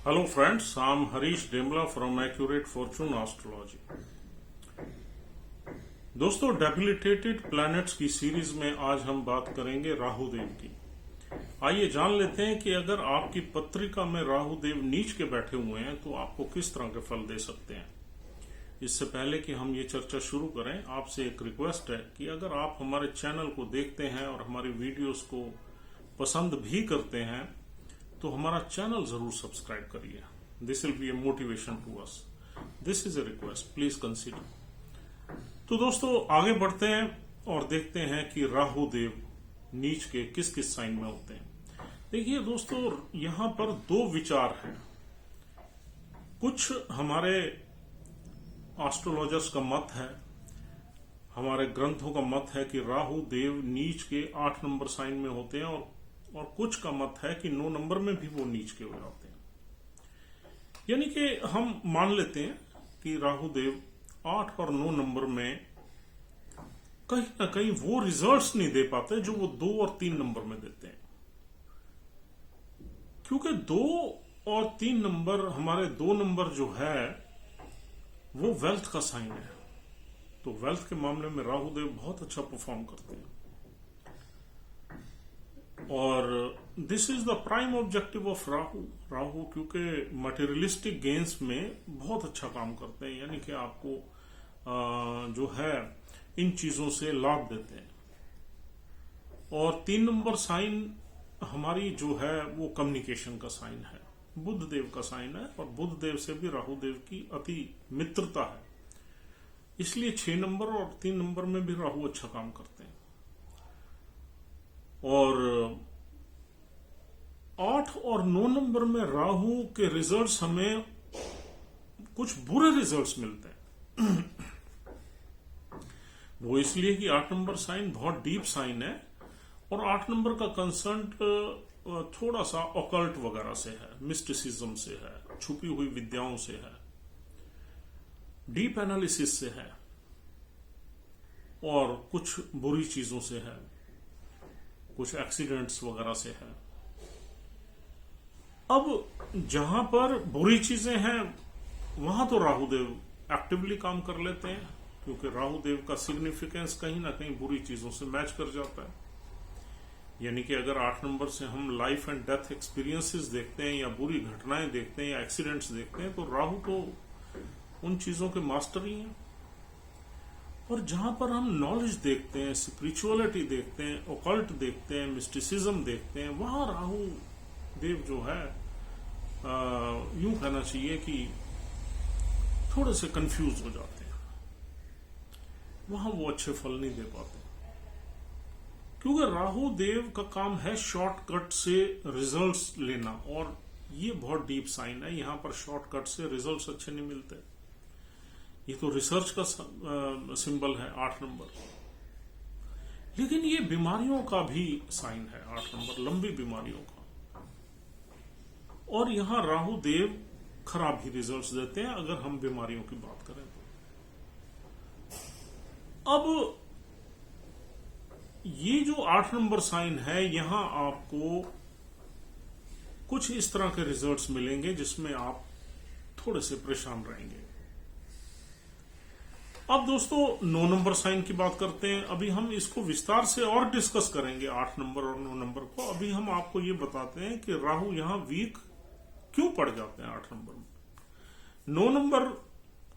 Hello friends, I'm Harish Demla from Accurate Fortune Astrology. दोस्तों, debilitated planets की series में आज हम बात करेंगे राहु देव की। आइए जान लेते हैं कि अगर आपकी पत्रिका में राहु देव नीच के बैठे हुए हैं तो आपको किस तरह के फल दे सकते हैं। इससे पहले कि हम ये चर्चा शुरू करें, आपसे एक रिक्वेस्ट है कि अगर आप हमारे चैनल को देखते हैं और हमारी वीडियोस को पसंद भी करते हैं तो हमारा चैनल जरूर सब्सक्राइब करिए। This will be a motivation to us. This is a request, please consider. तो दोस्तों, आगे बढ़ते हैं और देखते हैं कि राहु देव नीच के किस किस साइन में होते हैं। देखिए दोस्तों, यहां पर दो विचार हैं। कुछ हमारे एस्ट्रोलॉजर्स का मत है, हमारे ग्रंथों का मत है कि राहु देव नीच के 8 नंबर साइन में होते हैं और कुछ का मत है कि 9 नंबर में भी वो नीच के हो जाते हैं। यानी कि हम मान लेते हैं कि राहु देव 8 और 9 नंबर में कहीं ना कहीं वो रिजल्ट्स नहीं दे पाते जो वो 2 और 3 नंबर में देते हैं, क्योंकि 2 और 3 नंबर, हमारे 2 नंबर जो है वो वेल्थ का साइन है। तो वेल्थ के मामले में राहु देव बहुत अच्छा परफॉर्म करते हैं और this is the prime objective of Rahu क्योंकि मटेरियलिस्टिक गेन्स में बहुत अच्छा काम करते हैं, यानी कि आपको जो है इन चीजों से लाभ देते हैं। और 3 नंबर साइन हमारी जो है वो कम्युनिकेशन का साइन है, बुध देव का साइन है और बुध देव से भी राहु देव की अति मित्रता है, इसलिए 6 नंबर और 3 नंबर में भी राहु अच्छा काम करते हैं। और 8 और 9 नंबर में राहु के रिजल्ट्स हमें कुछ बुरे रिजल्ट्स मिलते हैं। वो इसलिए कि 8 नंबर साइन बहुत डीप साइन है और 8 नंबर का कंसर्न थोड़ा सा ऑकल्ट वगैरह से है, मिस्टिसिज्म से है, छुपी हुई विद्याओं से है, डीप एनालिसिस से है और कुछ बुरी चीजों से है, कुछ एक्सीडेंट्स वगैरह से है। अब जहां पर बुरी चीजें हैं वहां तो राहु देव एक्टिवली काम कर लेते हैं, क्योंकि राहु देव का सिग्निफिकेंस कहीं ना कहीं बुरी चीजों से मैच कर जाता है। यानी कि अगर 8 नंबर से हम लाइफ एंड डेथ एक्सपीरियंसेस देखते हैं या बुरी घटनाएं देखते हैं या एक्सीडेंट्स देखते हैं तो राहु तो उन चीजों के मास्टर ही हैं। और जहां पर हम नॉलेज देखते हैं, स्पिरिचुअलिटी देखते हैं, ओकल्ट देखते हैं, मिस्टिसिज्म देखते हैं, वहां राहु देव जो है यूं कहना चाहिए कि थोड़े से कंफ्यूज हो जाते हैं, वहां वो अच्छे फल नहीं दे पाते, क्योंकि राहु देव का काम है शॉर्टकट से रिजल्ट्स लेना और ये बहुत डीप साइन है। यहां पर शॉर्टकट से रिजल्ट्स अच्छे नहीं मिलते। ये तो रिसर्च का सिंबल है 8 नंबर, लेकिन ये बीमारियों का भी साइन है 8 नंबर, लंबी बीमारियों का। और यहां राहु देव खराब ही रिजल्ट्स देते हैं अगर हम बीमारियों की बात करें तो। अब ये जो 8 नंबर साइन है, यहां आपको कुछ इस तरह के रिजल्ट्स मिलेंगे जिसमें आप थोड़े से परेशान रहेंगे। अब दोस्तों, 9 नंबर साइन की बात करते हैं। अभी हम इसको विस्तार से और डिस्कस करेंगे 8 नंबर और 9 नंबर को। अभी हम आपको ये बताते हैं कि राहु यहां वीक क्यों पड़ जाते हैं 8 नंबर में। 9 नंबर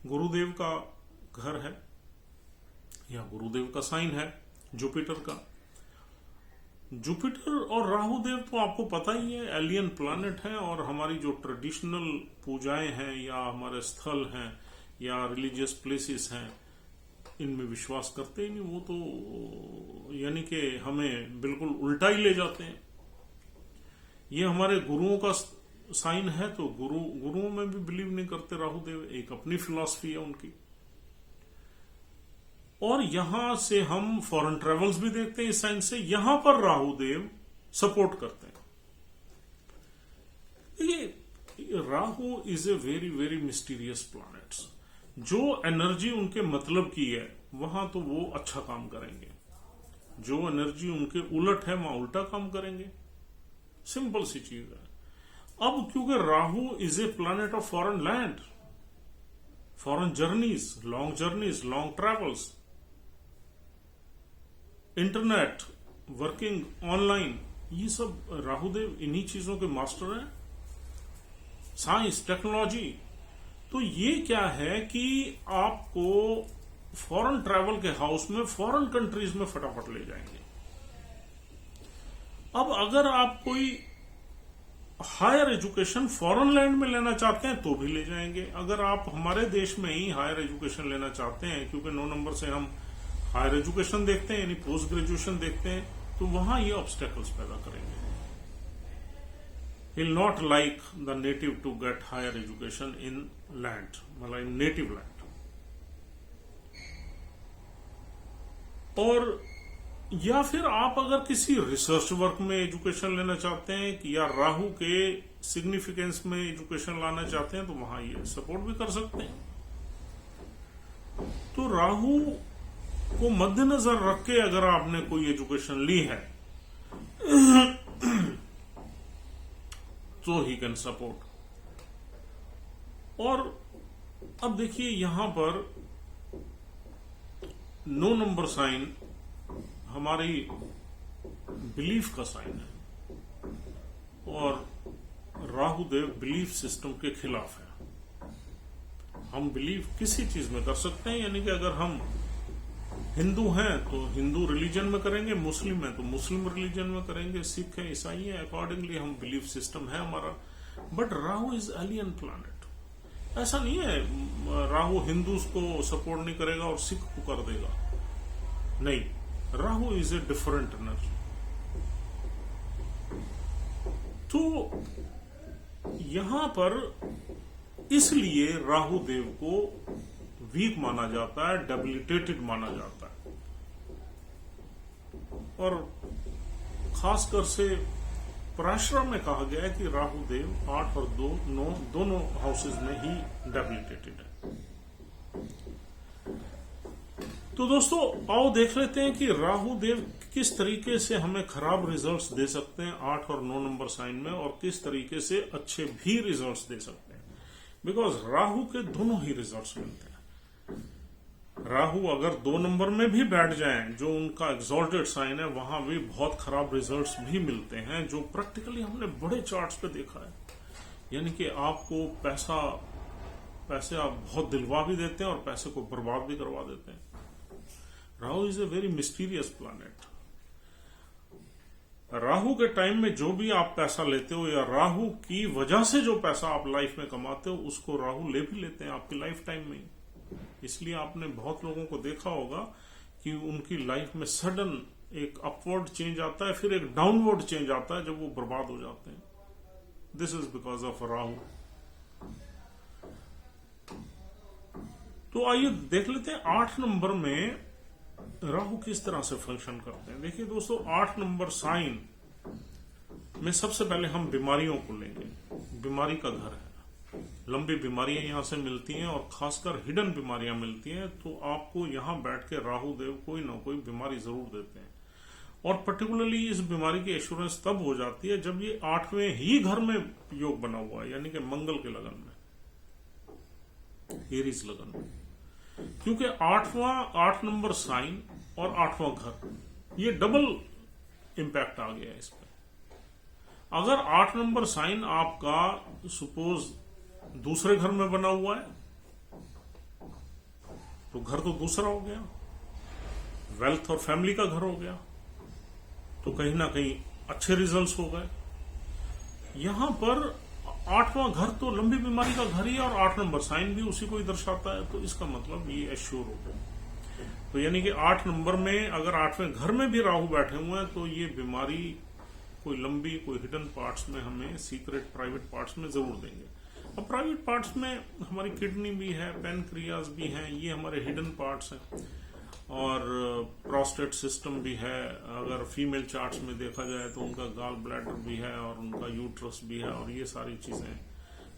गुरुदेव का घर है या गुरुदेव का साइन है, जुपिटर का। जुपिटर और राहु देव तो आपको पता ही है, एलियन प्लैनेट है और हमारी जो ट्रेडिशनल पूजाएं हैं या हमारे स्थल हैं या रिलीजियस प्लेसेस हैं, इनमें विश्वास करते ही नहीं। वो तो यानी कि हमें बिल्कुल उल्टा ही ले जाते हैं। ये हमारे गुरुओं का साइन है तो गुरुओं में भी बिलीव नहीं करते राहु देव, एक अपनी फिलॉसफी है उनकी। और यहां से हम फॉरेन ट्रेवल्स भी देखते हैं इस साइन से, यहां पर राहु देव सपोर्ट करते हैं। ये Rahu is a very very mysterious planets. जो एनर्जी उनके मतलब की है वहां तो वो अच्छा काम करेंगे, जो एनर्जी उनके उलट है वहां उल्टा काम करेंगे। सिंपल सी चीज है। अब क्योंकि Rahu is a planet of foreign land, foreign journeys, long travels, internet, working online, ये सब राहुदेव इन्हीं चीजों के मास्टर हैं। Science, technology. तो ये क्या है कि आपको फॉरेन ट्रैवल के हाउस में फॉरेन कंट्रीज में फटाफट ले जाएंगे। अब अगर आप कोई हायर एजुकेशन फॉरेन लैंड में लेना चाहते हैं तो भी ले जाएंगे। अगर आप हमारे देश में ही हायर एजुकेशन लेना चाहते हैं, क्योंकि 9 नंबर से हम हायर एजुकेशन देखते हैं यानी पोस्ट ग्रेजुएशन देखते हैं, तो वहां ये ऑब्स्टेकल्स पैदा करेंगे। He'll not like the native to get higher education in land, मतलब in native land। और या फिर आप अगर किसी रिसर्च वर्क में एजुकेशन लेना चाहते हैं कि या राहु के सिग्निफिकेंस में एजुकेशन लाना चाहते हैं, तो वहां ये सपोर्ट भी कर सकते हैं। तो राहु को मद्देनजर रख के अगर आपने कोई एजुकेशन ली है तो ही कैन सपोर्ट। और अब देखिए यहां पर 9 नंबर साइन हमारी बिलीफ का साइन है और राहुदेव बिलीफ सिस्टम के खिलाफ है। हम बिलीव किसी चीज में कर सकते हैं, यानी कि अगर हम हिंदू हैं तो हिंदू रिलीजन में करेंगे, मुस्लिम है तो मुस्लिम रिलीजन में करेंगे, सिख है, ईसाई है, अकॉर्डिंगली हम बिलीफ सिस्टम है हमारा। But Rahu is alien planet. ऐसा नहीं है राहु हिंदूज को सपोर्ट नहीं करेगा और सिख को कर देगा, नहीं। Rahu is a different energy. तो यहां पर इसलिए राहु देव को वीक माना जाता है, डेबिलिटेटेड माना जाता है। और खासकर से पराशरा में कहा गया है कि राहु देव 8 और 2, 9 दोनों हाउसेज में ही डेबिलिटेटेड है। तो दोस्तों आओ देख लेते हैं कि राहु देव किस तरीके से हमें खराब रिजल्ट्स दे सकते हैं 8 और 9 नंबर साइन में, और किस तरीके से अच्छे भी रिजल्ट्स दे सकते हैं। बिकॉज राहु के दोनों ही रिजल्ट्स मिलते हैं। राहु अगर 2 नंबर में भी बैठ जाएं, जो उनका एक्सॉल्टेड साइन है, वहां भी बहुत खराब रिजल्ट्स भी मिलते हैं, जो प्रैक्टिकली हमने बड़े चार्ट्स पे देखा है। यानी कि आपको पैसे आप बहुत दिलवा भी देते हैं और पैसे को बर्बाद भी करवा देते हैं। Rahu is a very mysterious planet. Rahu के टाइम में जो भी आप पैसा लेते हो या राहु की वजह से जो पैसा आप लाइफ में कमाते हो, उसको राहु ले भी लेते हैं आपकी लाइफ टाइम में। इसलिए आपने बहुत लोगों को देखा होगा कि उनकी लाइफ में सडन एक अपवर्ड चेंज आता है, फिर एक डाउनवर्ड चेंज आता है जब वो बर्बाद हो जाते हैं। This is because of Rahu. तो आइए देख लेते हैं 8 नंबर में राहु किस तरह से फंक्शन करते हैं। देखिए दोस्तों, 8 नंबर साइन में सबसे पहले हम बीमारियों को लेंगे। बीमारी का घर है, लंबी बीमारियां यहां से मिलती हैं और खासकर हिडन बीमारियां मिलती हैं। तो आपको यहां बैठ के राहु देव कोई ना कोई बीमारी जरूर देते हैं। और पर्टिकुलरली इस बीमारी की एश्योरेंस तब हो जाती है जब ये 8वें ही घर में योग बना हुआ है, यानी कि मंगल के लगन में, एरीज लगन में। क्योंकि 8 नंबर साइन और 8वां घर, ये डबल इंपैक्ट आ गया है इस पर। अगर 8 नंबर साइन आपका सपोज दूसरे घर में बना हुआ है, तो घर तो दूसरा हो गया, वेल्थ और फैमिली का घर हो गया, तो कहीं ना कहीं अच्छे रिजल्ट्स हो गए। यहां पर 8वां घर तो लंबी बीमारी का घर ही है और 8 नंबर साइन भी उसी को ही दर्शाता है, तो इसका मतलब ये एश्योर हो गया। तो यानी कि 8 नंबर में अगर 8वें घर में भी राहु बैठे हुए हैं, तो ये बीमारी कोई लंबी, कोई हिडन पार्ट्स में हमें सीक्रेट प्राइवेट पार्ट्स में जरूर देंगे। अब प्राइवेट पार्ट्स में हमारी किडनी भी है, पैनक्रियाज भी है, ये हमारे हिडन पार्ट्स हैं, और प्रोस्टेट सिस्टम भी है। अगर फीमेल चार्ट्स में देखा जाए तो उनका गाल ब्लैडर भी है और उनका यूट्रस भी है, और ये सारी चीजें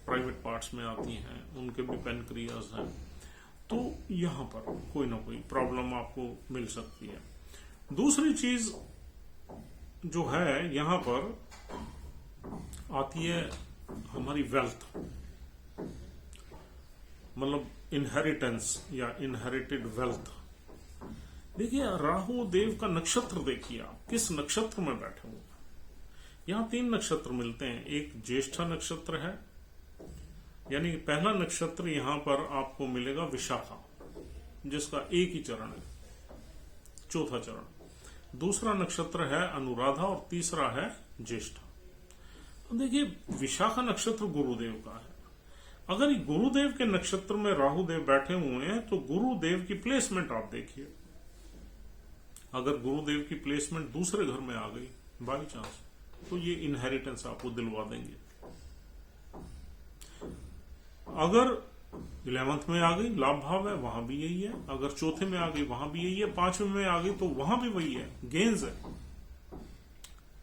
प्राइवेट पार्ट्स में आती हैं। उनके भी पैनक्रियाज हैं। तो यहां पर कोई ना कोई प्रॉब्लम आपको मिल सकती है। दूसरी चीज जो है यहां पर आती है हमारी वेल्थ, मतलब इनहेरिटेंस या इनहेरिटेड वेल्थ। देखिए राहु देव का नक्षत्र देखिए, आप किस नक्षत्र में बैठे हुए। यहां 3 नक्षत्र मिलते हैं। एक ज्येष्ठा नक्षत्र है, यानी पहला नक्षत्र यहां पर आपको मिलेगा विशाखा, जिसका एक ही चरण है, चौथा चरण। दूसरा नक्षत्र है अनुराधा और तीसरा है ज्येष्ठा। तो देखिए विशाखा नक्षत्र गुरुदेव का है। अगर गुरुदेव के नक्षत्र में राहु देव बैठे हुए हैं तो गुरुदेव की प्लेसमेंट आप देखिए। अगर गुरुदेव की प्लेसमेंट दूसरे घर में आ गई बाई चांस, तो ये इनहेरिटेंस आपको दिलवा देंगे। अगर 11th में आ गई, लाभ भाव है, वहां भी यही है। अगर चौथे में आ गई, वहां भी यही है। 5वें में आ गई तो वहां भी वही है, गेन्स है।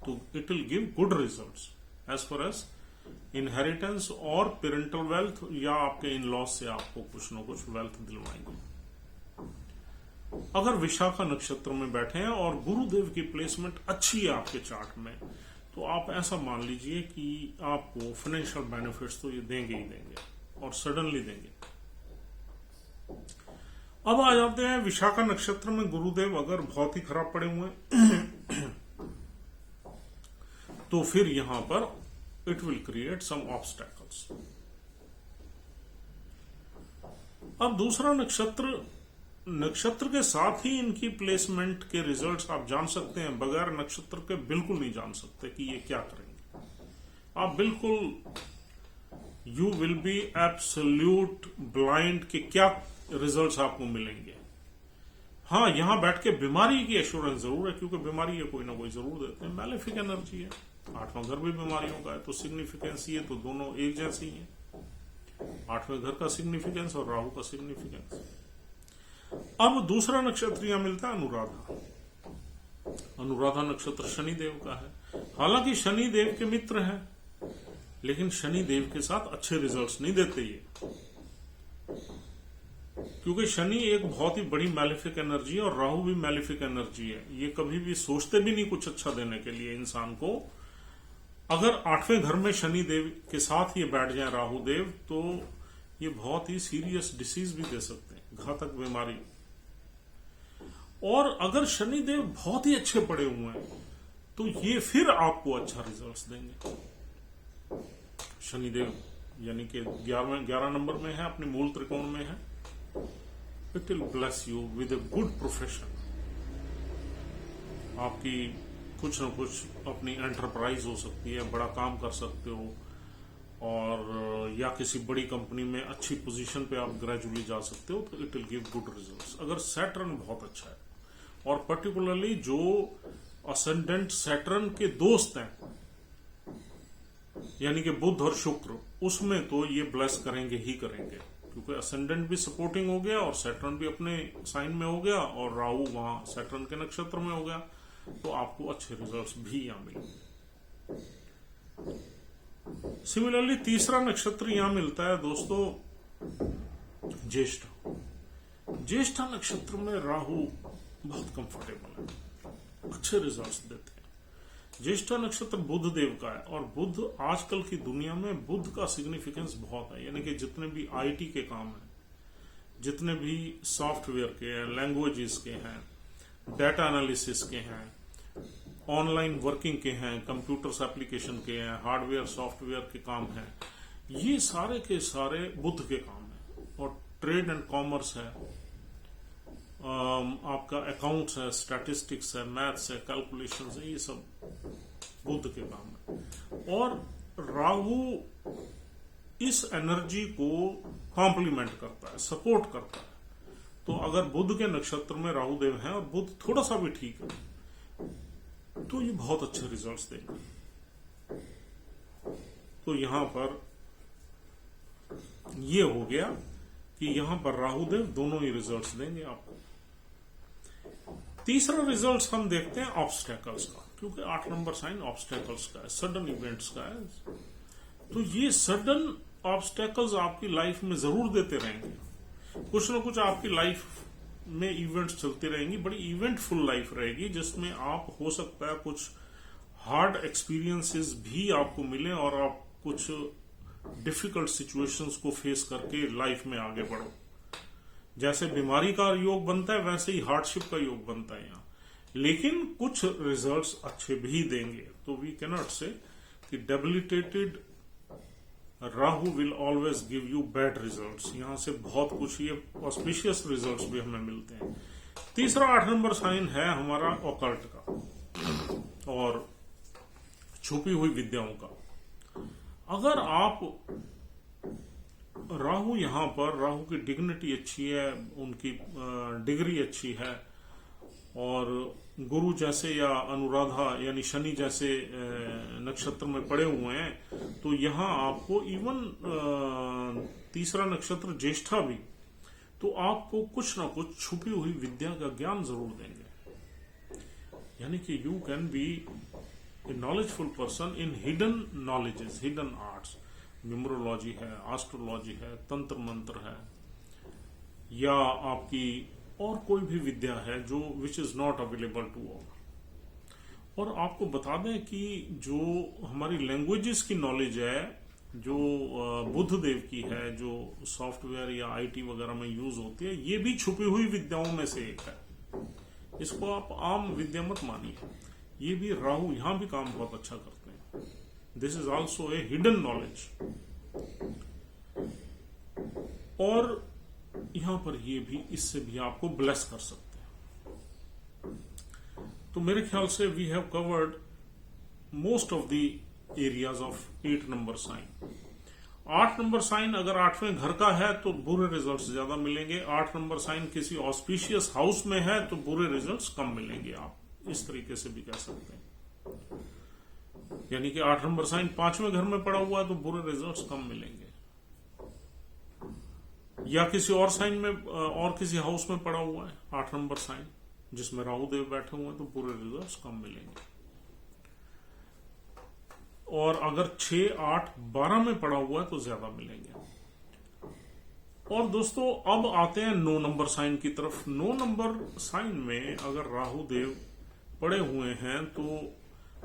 तो it will give good results as far as inheritance और पेरेंटल वेल्थ, या आपके इन लॉज से आपको कुछ न कुछ वेल्थ दिलवाएंगे। अगर विशाखा नक्षत्र में बैठे हैं और गुरुदेव की प्लेसमेंट अच्छी है आपके चार्ट में, तो आप ऐसा मान लीजिए कि आपको फाइनेंशियल बेनिफिट्स तो ये देंगे ही देंगे, और सडनली देंगे। अब आ जाते हैं विशाखा नक्षत्र में गुरुदेव अगर बहुत ही खराब पड़े हुए हैं तो फिर यहां पर it will create some obstacles. अब दूसरा नक्षत्र के साथ ही इनकी प्लेसमेंट के रिजल्ट्स आप जान सकते हैं, बगैर नक्षत्र के बिल्कुल नहीं जान सकते कि ये क्या करेंगे। आप बिल्कुल you will be absolute blind कि क्या रिजल्ट्स आपको मिलेंगे। हाँ, यहां बैठ के बीमारी की एश्योरेंस जरूर है, क्योंकि बीमारी है कोई ना कोई जरूर देते हैं। मैलेफिक एनर्जी है, 8वां घर भी बीमारियों का है, तो सिग्निफिकेंस ये तो दोनों एक जैसे ही है। 8वें घर का सिग्निफिकेंस और राहु का सिग्निफिकेंस। अब दूसरा नक्षत्र यहां मिलता है अनुराधा। अनुराधा नक्षत्र शनिदेव का है। हालांकि शनिदेव के मित्र हैं, लेकिन शनिदेव के साथ अच्छे रिजल्ट्स नहीं देते ये, क्योंकि शनि एक बहुत ही बड़ी मैलिफिक एनर्जी है और राहु भी मैलिफिक एनर्जी है। ये कभी भी सोचते भी नहीं कुछ अच्छा देने के लिए इंसान को। अगर 8वें घर में शनि देव के साथ ये बैठ जाए राहु देव, तो ये बहुत ही सीरियस डिसीज भी दे सकते हैं, घातक बीमारी। और अगर शनि देव बहुत ही अच्छे पड़े हुए हैं तो ये फिर आपको अच्छा रिजल्ट्स देंगे। शनिदेव यानी कि 11 नंबर में है, अपने मूल त्रिकोण में है। It will bless you with a good profession. आपकी कुछ न कुछ अपनी एंटरप्राइज हो सकती है, बड़ा काम कर सकते हो, और या किसी बड़ी कंपनी में अच्छी पोजीशन पे आप ग्रेजुअली जा सकते हो, तो it will give good results. अगर सैटर्न बहुत अच्छा है, और पर्टिकुलरली जो असेंडेंट सैटर्न के दोस्त हैं, यानी कि बुध और शुक्र, उसमें तो ये ब्लेस करेंगे ही करेंगे, क्योंकि असेंडेंट भी सपोर्टिंग हो गया और सैटर्न भी अपने साइन में हो गया और राहु वहां सैटर्न के नक्षत्र में हो गया, तो आपको अच्छे रिजल्ट्स भी यहां मिलेंगे। सिमिलरली तीसरा नक्षत्र यहां मिलता है दोस्तों ज्येष्ठा। ज्येष्ठा नक्षत्र में राहु बहुत कंफर्टेबल है, अच्छे रिजल्ट्स देते हैं। ज्येष्ठा नक्षत्र बुध देव का है, और बुध आजकल की दुनिया में बुध का सिग्निफिकेंस बहुत है। यानी कि जितने भी आईटी के काम हैं, जितने भी सॉफ्टवेयर के हैं, लैंग्वेजेस के हैं, डाटा एनालिसिस के हैं, ऑनलाइन वर्किंग के हैं, कंप्यूटर्स एप्लीकेशन के हैं, हार्डवेयर सॉफ्टवेयर के काम हैं, ये सारे के सारे बुध के काम हैं। और ट्रेड एंड कॉमर्स है, आपका अकाउंट्स है, स्टैटिस्टिक्स है, मैथ्स है, कैलकुलेशंस है, ये सब बुध के काम है। और राहु इस एनर्जी को कॉम्प्लीमेंट करता है, सपोर्ट करता है। तो अगर बुध के नक्षत्र में राहु देव हैं और बुध थोड़ा सा भी ठीक है, तो ये बहुत अच्छे रिजल्ट्स देंगे। तो यहां पर ये हो गया कि यहां पर राहु देव दोनों ही रिजल्ट्स देंगे आपको। तीसरा रिजल्ट्स हम देखते हैं ऑब्स्टेकल्स का, क्योंकि 8 नंबर साइन ऑब्स्टेकल्स का है, सडन इवेंट्स का है। तो ये सडन ऑब्स्टेकल्स आपकी लाइफ में जरूर देते रहेंगे। कुछ ना कुछ आपकी लाइफ में इवेंट्स चलते रहेंगी, बड़ी इवेंटफुल लाइफ रहेगी, जिसमें आप हो सकता है कुछ हार्ड एक्सपीरियंसेस भी आपको मिले और आप कुछ डिफिकल्ट सिचुएशंस को फेस करके लाइफ में आगे बढ़ो। जैसे बीमारी का योग बनता है वैसे ही हार्डशिप का योग बनता है यहाँ, लेकिन कुछ रिजल्ट्स अच्छे भी देंगे। तो वी कैन नॉट से कि debilitated Rahu will always give you bad results. यहां से बहुत कुछ ये ऑस्पिशियस रिजल्ट्स भी हमें मिलते हैं। तीसरा 8 नंबर साइन है हमारा ऑकल्ट का और छुपी हुई विद्याओं का। अगर आप राहु यहां पर, राहु की डिग्निटी अच्छी है, उनकी डिग्री अच्छी है, और गुरु जैसे या अनुराधा यानी शनि जैसे नक्षत्र में पड़े हुए हैं, तो यहां आपको इवन तीसरा नक्षत्र ज्येष्ठा भी, तो आपको कुछ ना कुछ छुपी हुई विद्या का ज्ञान जरूर देंगे। यानी कि you can be A knowledgeful person in hidden knowledges, hidden arts. Numerology है, एस्ट्रोलॉजी है, तंत्र मंत्र है, या आपकी और कोई भी विद्या है जो which is not available to all. और आपको बता दें कि जो हमारी लैंग्वेजेस की नॉलेज है, जो बुद्ध देव की है, जो सॉफ्टवेयर या आईटी वगैरह में यूज होती है, ये भी छुपी हुई विद्याओं में से एक है। इसको आप आम विद्या मत मानिए, ये भी राहु यहां भी काम बहुत अच्छा करते हैं। This is also a hidden knowledge. और यहां पर ये भी, इससे भी आपको ब्लेस कर सकते हैं। तो मेरे ख्याल से we have covered most of the areas of 8 number sign. 8 number sign अगर 8वें घर का है तो बुरे रिजल्ट्स ज्यादा मिलेंगे। 8 नंबर साइन किसी ऑस्पिशियस हाउस में है तो बुरे रिजल्ट्स कम मिलेंगे। आप इस तरीके से भी कह सकते हैं। यानी कि 8 नंबर साइन 5वें घर में पड़ा हुआ है तो बुरे रिजल्ट्स कम मिलेंगे, या किसी और साइन में और किसी हाउस में पड़ा हुआ है 8 नंबर साइन जिसमें राहु देव बैठे हुए हैं तो बुरे रिजल्ट्स कम मिलेंगे। और अगर 6, 8, 12 में पड़ा हुआ है तो ज्यादा मिलेंगे। और दोस्तों अब आते हैं 9 नंबर साइन की तरफ। 9 नंबर साइन में अगर राहु देव पड़े हुए हैं तो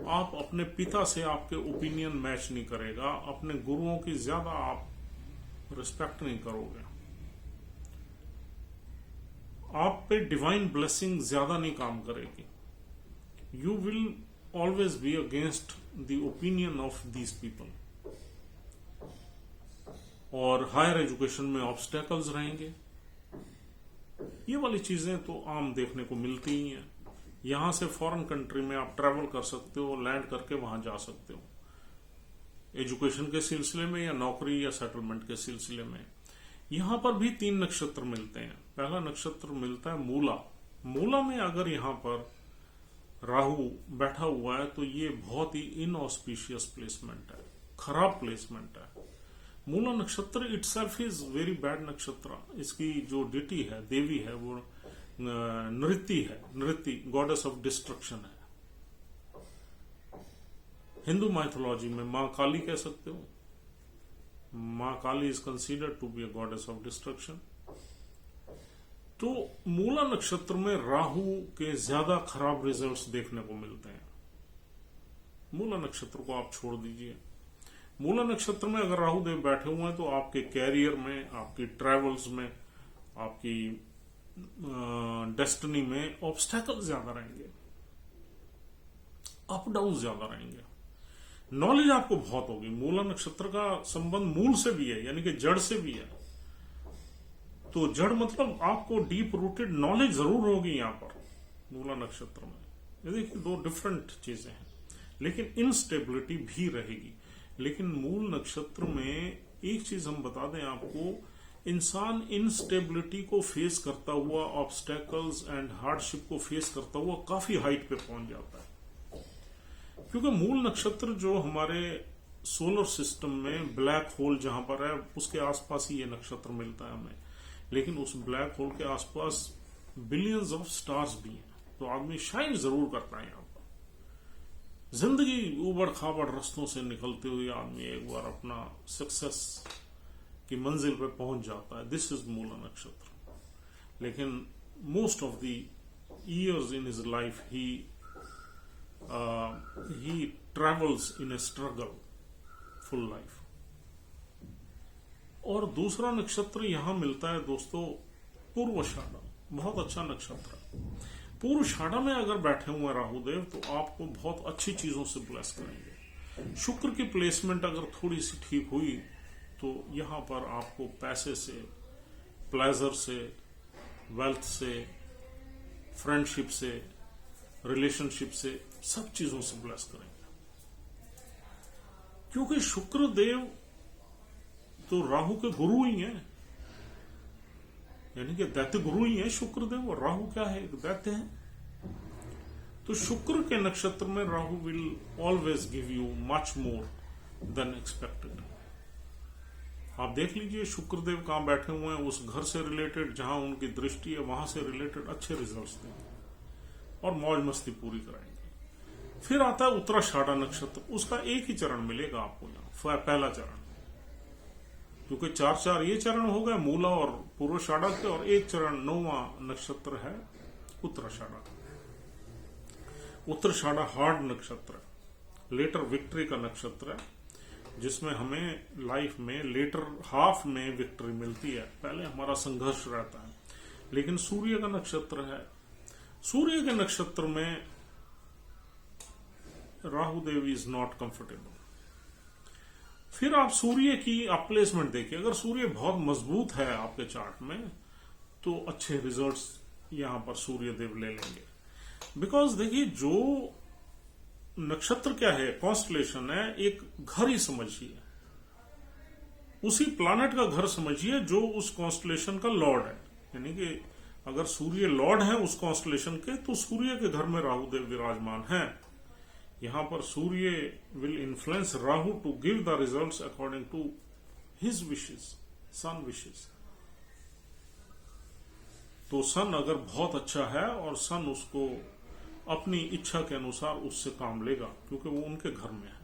आप अपने पिता से आपके ओपिनियन मैच नहीं करेगा, अपने गुरुओं की ज्यादा आप रिस्पेक्ट नहीं करोगे, आप पे डिवाइन ब्लेसिंग ज्यादा नहीं काम करेगी। You will always be against the opinion of these people. और हायर एजुकेशन में ऑब्स्टेकल्स रहेंगे। ये वाली चीजें तो आम देखने को मिलती ही हैं। यहां से फॉरेन कंट्री में आप ट्रैवल कर सकते हो, लैंड करके वहां जा सकते हो, एजुकेशन के सिलसिले में या नौकरी या सेटलमेंट के सिलसिले में। यहां पर भी 3 नक्षत्र मिलते हैं। पहला नक्षत्र मिलता है मूला। मूला में अगर यहां पर राहु बैठा हुआ है तो ये बहुत ही इनऑस्पिशियस प्लेसमेंट है, खराब प्लेसमेंट है। मूला नक्षत्र इटसेल्फ इज वेरी बैड नक्षत्र। इसकी जो डिटी है, देवी है, वो नृत्ति है, नृत्ति गॉडेस ऑफ डिस्ट्रक्शन है। हिंदू माइथोलॉजी में मां काली कह सकते हो। मां Kali is considered to be a goddess of destruction. तो मूला नक्षत्र में राहु के ज्यादा खराब रिजल्ट्स देखने को मिलते हैं। मूला नक्षत्र को आप छोड़ दीजिए। मूला नक्षत्र में अगर राहु देव बैठे हुए हैं तो आपके कैरियर में, आपकी ट्रैवल्स में, आपकी डेस्टिनी में ऑब्स्टेकल ज्यादा रहेंगे, अप डाउन ज्यादा रहेंगे। नॉलेज आपको बहुत होगी। मूला नक्षत्र का संबंध मूल से भी है, यानी कि जड़ से भी है। तो जड़ मतलब आपको डीप रूटेड नॉलेज जरूर होगी यहां पर मूला नक्षत्र में। ये देखिए 2 डिफरेंट चीजें हैं, लेकिन इनस्टेबिलिटी भी रहेगी। लेकिन मूल नक्षत्र में एक चीज हम बता दें आपको, इंसान इनस्टेबिलिटी को फेस करता हुआ, ऑब्स्टेकल्स एंड हार्डशिप को फेस करता हुआ काफी हाइट पे पहुंच जाता है। क्योंकि मूल नक्षत्र जो हमारे सोलर सिस्टम में ब्लैक होल जहां पर है उसके आसपास ही ये नक्षत्र मिलता है हमें। लेकिन उस ब्लैक होल के आसपास बिलियंस ऑफ स्टार्स भी हैं, तो आदमी शाइन जरूर करता है यहां पर। जिंदगी उबड़ खाबड़ रस्तों से निकलते हुए आदमी एक बार अपना सक्सेस की मंजिल पे पहुंच जाता है। दिस इज मूला नक्षत्र। लेकिन most of the years in his life he travels in a struggle full life. और दूसरा नक्षत्र यहां मिलता है दोस्तों पूर्वाषाढ़ा, बहुत अच्छा नक्षत्र है। पूर्वाषाढ़ा में अगर बैठे हुए राहुदेव तो आपको बहुत अच्छी चीजों से ब्लेस करेंगे। शुक्र की प्लेसमेंट अगर थोड़ी सी ठीक हुई तो यहां पर आपको पैसे से, प्लेजर से, वेल्थ से, फ्रेंडशिप से, रिलेशनशिप से, सब चीजों से ब्लेस करेंगे। क्योंकि शुक्र देव तो राहु के गुरु ही हैं, यानी कि दैत्य गुरु ही है शुक्रदेव, और राहु क्या है, एक दैत्य है। तो शुक्र के नक्षत्र में Rahu will always give you much more than expected. आप देख लीजिए शुक्रदेव कहां बैठे हुए हैं, उस घर से रिलेटेड जहां उनकी दृष्टि है वहां से रिलेटेड अच्छे रिजल्ट्स देंगे और मौज मस्ती पूरी कराएंगे। फिर आता है उत्तराषाढ़ा नक्षत्र, उसका एक ही चरण मिलेगा आपको यहाँ, पहला चरण, क्योंकि 4 ये चरण हो गए मूला और पूर्वाषाढ़ा के, और एक चरण 9वां नक्षत्र है उत्तराषाढ़ा। उत्तराषाढ़ा हार्ड नक्षत्र है, लेटर विक्ट्री का नक्षत्र है, जिसमें हमें लाइफ में लेटर हाफ में विक्ट्री मिलती है, पहले हमारा संघर्ष रहता है। लेकिन सूर्य का नक्षत्र है, सूर्य के नक्षत्र में राहुदेव इज नॉट कंफर्टेबल। फिर आप सूर्य की आप प्लेसमेंट देखिए, अगर सूर्य बहुत मजबूत है आपके चार्ट में तो अच्छे रिजल्ट्स यहां पर सूर्य देव ले लेंगे। बिकॉज देखिए जो नक्षत्र क्या है, कॉन्स्टलेशन है, एक घर ही समझिए, उसी प्लैनेट का घर समझिए जो उस कॉन्स्टलेशन का लॉर्ड है। यानी कि अगर सूर्य लॉर्ड है उस कॉन्स्टलेशन के, तो सूर्य के घर में राहुदेव विराजमान है। यहां पर Surya will influence Rahu to give the results according to his wishes, sun wishes. तो सन अगर बहुत अच्छा है और सन उसको अपनी इच्छा के अनुसार उससे काम लेगा, क्योंकि वो उनके घर में है,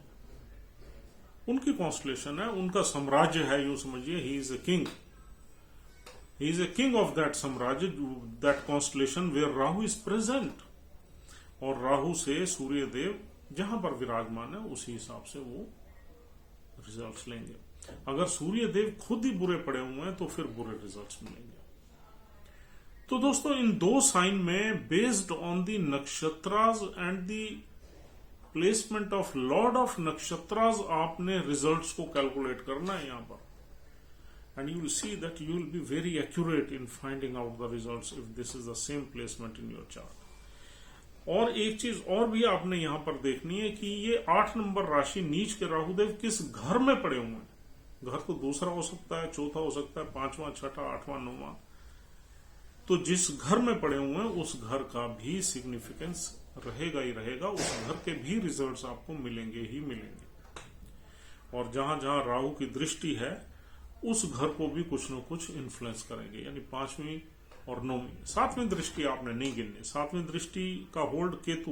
उनकी कॉन्स्टलेशन है, उनका साम्राज्य है, यूं समझिए he is a king, he is a king of that साम्राज्य, that constellation where Rahu is present. और राहु से सूर्य देव जहां पर विराजमान है उसी हिसाब से वो रिजल्ट्स लेंगे। अगर सूर्य देव खुद ही बुरे पड़े हुए हैं तो फिर बुरे रिजल्ट्स मिलेंगे। तो दोस्तों इन दो साइन में based on the nakshatras and the placement of Lord of nakshatras आपने रिजल्ट्स को कैलकुलेट करना है यहां पर, and you will see that you will be very accurate in finding out the results if this is the same placement in your chart. और एक चीज और भी आपने यहां पर देखनी है कि ये 8 नंबर राशि नीच के राहुदेव किस घर में पड़े हुए हैं। घर तो दूसरा हो सकता है, चौथा हो सकता है, 5वां, 6वां, 8वां, 9वां। तो जिस घर में पड़े हुए हैं उस घर का भी सिग्निफिकेंस रहेगा ही रहेगा, उस घर के भी रिजल्ट्स आपको मिलेंगे ही मिलेंगे। और जहां जहां राहु की दृष्टि है उस घर को भी कुछ न कुछ इन्फ्लुएंस करेंगे, यानी 5वीं और 9वीं। 7वीं दृष्टि आपने नहीं गिननी, 7वीं दृष्टि का होल्ड केतु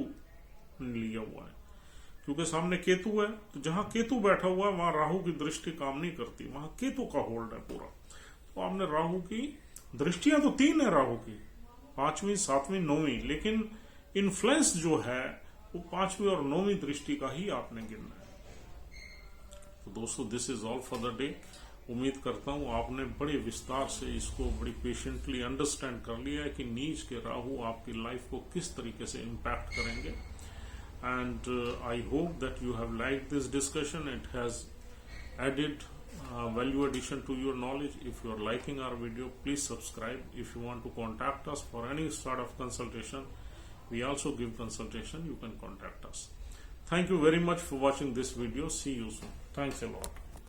लिया हुआ है, क्योंकि सामने केतु है, तो जहां केतु बैठा हुआ है वहां राहु की दृष्टि काम नहीं करती, वहां केतु का होल्ड है पूरा। तो आपने राहु की दृष्टियां तो 3 है राहु की, 5वीं, 7वीं, 9वीं, लेकिन इन्फ्लुएंस जो है वो 5वीं और 9वीं दृष्टि का ही आपने गिनना है। तो दोस्तों this is all for the day. उम्मीद करता हूं आपने बड़े विस्तार से इसको बड़ी पेशेंटली अंडरस्टैंड कर लिया है कि नीच के राहु आपकी लाइफ को किस तरीके से इम्पैक्ट करेंगे। And I hope that you have liked this discussion, it has added value addition to your knowledge. If you are liking our video, please subscribe. If you want to contact us for any sort of consultation, we also give consultation, you can contact us. Thank you very much for watching this video. See you soon. Thanks a lot.